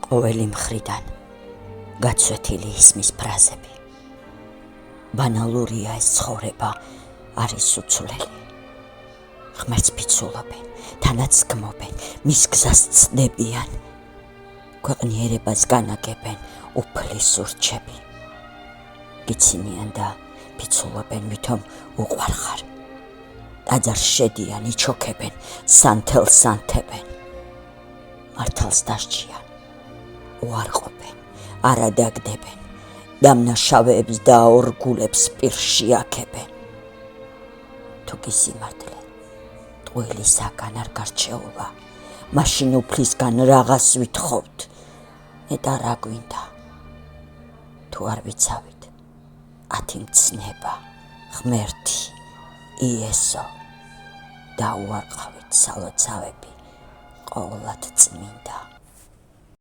ყოველი მხრიდან გაცვეთილი ისმის ფრაზები. ბანალურია ეს ცხოვრება, არის უცვლელი. ღმერთს ფიცულობენ, თანაც გმობენ, მის გზას ცდებიან. ქვეყნიერებას განაგებენ უფლის ურჩები. გიცინიან და ფიცულობენ, ვითომ უყვარხარ. ტაძარს შედიან, იჩოქებენ, სანთელს ანთებენ. მართალს დასჯიან, უარყოფენ, არა დაგდებენ, დამნაშავეებს და ორგულებს პირში აქებენ. თუ გისიმართლე, ტყუილისაგან არ გარჩეულა, მაშინ უფლისგან რაღაც ვითხოვთ, ნეტარ რა გვინდა. თუ არ ვიცავით, 10 მცნება, ღმერთი, იესო, და უარყავით სალოცავები, ყოვლად წმინდა.